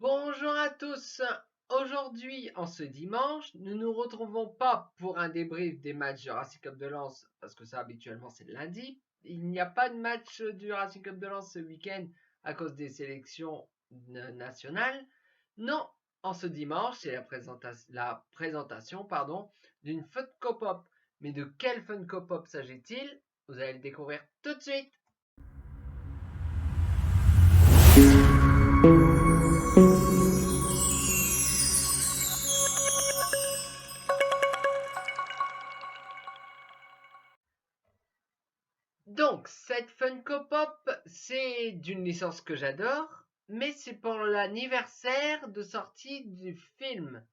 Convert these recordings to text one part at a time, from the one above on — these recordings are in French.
Bonjour à tous. Aujourd'hui, en ce dimanche, nous nous retrouvons pas pour un débrief des matchs du Racing Club de Lens, parce que ça habituellement c'est le lundi. Il n'y a pas de match du Racing Club de Lens ce week-end à cause des sélections nationales. Non, en ce dimanche, c'est la présentation d'une Funko Pop. Mais de quelle Funko Pop s'agit-il? Vous allez le découvrir tout de suite. Donc, cette Funko Pop, c'est d'une licence que j'adore, mais c'est pour l'anniversaire de sortie du film.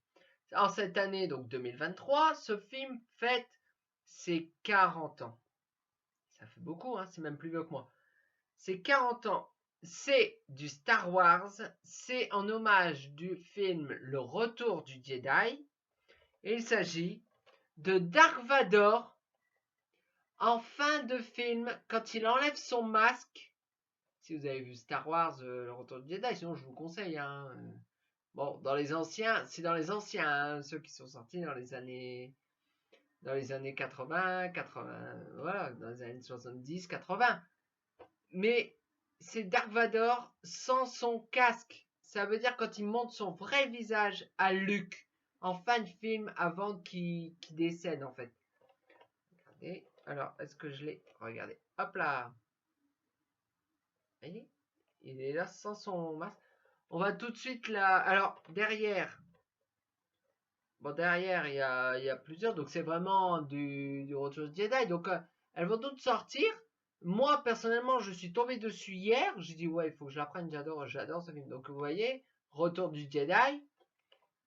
En cette année, donc 2023, ce film fête ses 40 ans. Ça fait beaucoup, hein, c'est même plus vieux que moi. C'est 40 ans. C'est du Star Wars, c'est en hommage du film Le Retour du Jedi. Et il s'agit de Dark Vador en fin de film, quand il enlève son masque. Si vous avez vu Star Wars, Le Retour du Jedi, sinon je vous conseille. Hein. Bon, dans les anciens, c'est dans les anciens, hein, ceux qui sont sortis dans les années 80, voilà, dans les années 70, 80. Mais c'est Dark Vador sans son casque. Ça veut dire quand il montre son vrai visage à Luke en fin de film avant qu'il décède en fait. Regardez. Alors, est-ce que je l'ai? Regardez. Hop là. Voyez, il est là sans son masque. On va tout de suite là. Alors, derrière. Bon, derrière, il y a plusieurs. Donc, c'est vraiment du Retour de Jedi. Donc, elles vont toutes sortir. Moi, personnellement, je suis tombé dessus hier. J'ai dit, ouais, il faut que je la prenne. J'adore ce film. Donc, vous voyez, Retour du Jedi.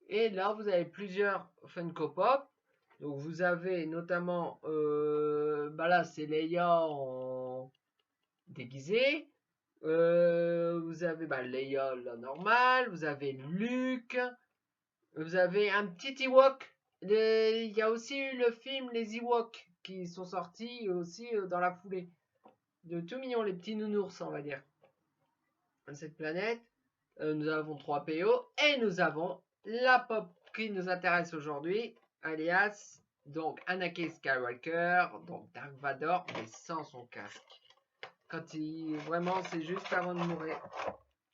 Et là, vous avez plusieurs Funko Pop. Donc, vous avez notamment. Bah là, c'est Leia en déguisée. Vous avez Leia, la normale. Vous avez Luke. Vous avez un petit Ewok. Il y a aussi eu le film Les Ewoks qui sont sortis aussi dans la foulée. De tout mignon, les petits nounours, on va dire. Cette planète. Nous avons 3 PO. Et nous avons la pop qui nous intéresse aujourd'hui. Alias, donc Anakin Skywalker. Donc Dark Vador, mais sans son casque. Quand il. Vraiment, c'est juste avant de mourir.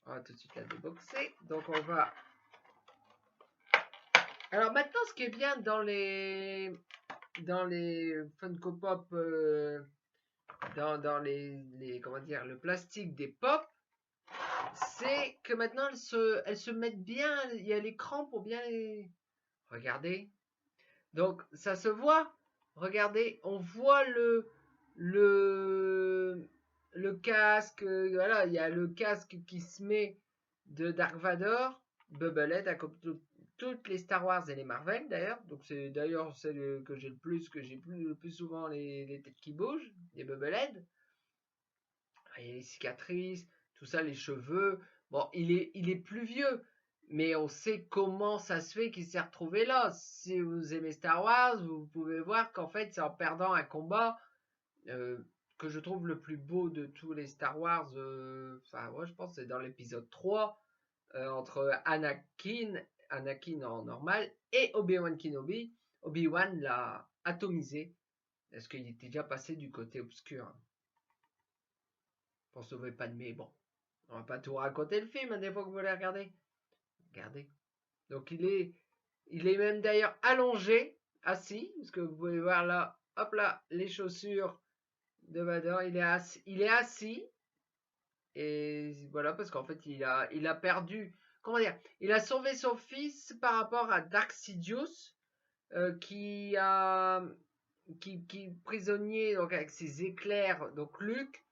On va tout de suite la déboxer. Donc on va. Alors maintenant, ce qui est bien dans les Funko Pop, dans les comment dire, le plastique des pop, c'est que maintenant elles se mettent bien. Il y a l'écran pour bien les. Regardez. Donc ça se voit. Regardez, on voit le casque. Voilà, il y a le casque qui se met de Dark Vador, Bubblehead, toutes les Star Wars et les Marvel d'ailleurs. Donc c'est d'ailleurs celle que j'ai le plus souvent les têtes qui bougent, les Bubblehead. Il y a les cicatrices, tout ça, les cheveux. Bon, il est plus vieux, mais on sait comment ça se fait qu'il s'est retrouvé là. Si vous aimez Star Wars, vous pouvez voir qu'en fait c'est en perdant un combat que je trouve le plus beau de tous les Star Wars. Enfin, moi je pense que c'est dans l'épisode 3 entre Anakin en normal et Obi-Wan Kenobi. Obi-Wan l'a atomisé parce qu'il était déjà passé du côté obscur pour sauver Padmé. Bon, on va pas tout raconter le film, hein, des fois que vous voulez regarder. Regardez. Donc il est même d'ailleurs allongé, assis, parce que vous pouvez voir là, hop là, les chaussures de Vador. Il est assis. Et voilà, parce qu'en fait, il a perdu. Comment dire? Il a sauvé son fils par rapport à Dark Sidious, qui prisonnier donc avec ses éclairs, donc Luke.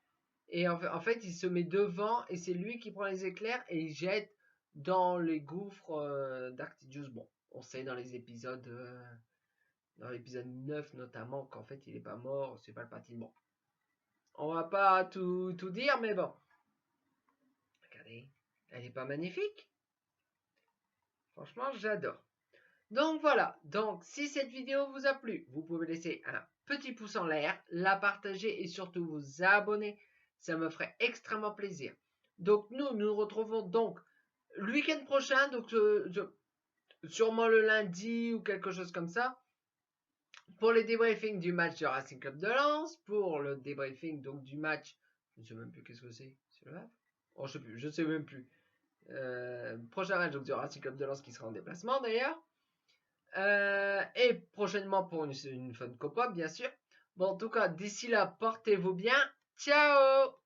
Et en fait, il se met devant et c'est lui qui prend les éclairs et il jette dans les gouffres Dark Sidious. Bon, on sait dans l'épisode 9 notamment qu'en fait il est pas mort, c'est pas le Palpatine. Bon, on va pas tout dire, mais bon. Regardez, elle est pas magnifique? Franchement, j'adore. Donc voilà, donc si cette vidéo vous a plu, vous pouvez laisser un petit pouce en l'air, la partager et surtout vous abonner. Ça me ferait extrêmement plaisir. Donc nous retrouvons donc Le week-end prochain, donc sûrement le lundi ou quelque chose comme ça, pour le débriefing du match de Racing Club de Lens, pour le débriefing donc du match, je ne sais même plus qu'est-ce que c'est le Havre. Oh, je sais même plus. Prochain match donc du Racing Club de Lens qui sera en déplacement d'ailleurs. Et prochainement pour une fun copa bien sûr. Bon, en tout cas, d'ici là, portez-vous bien. Ciao!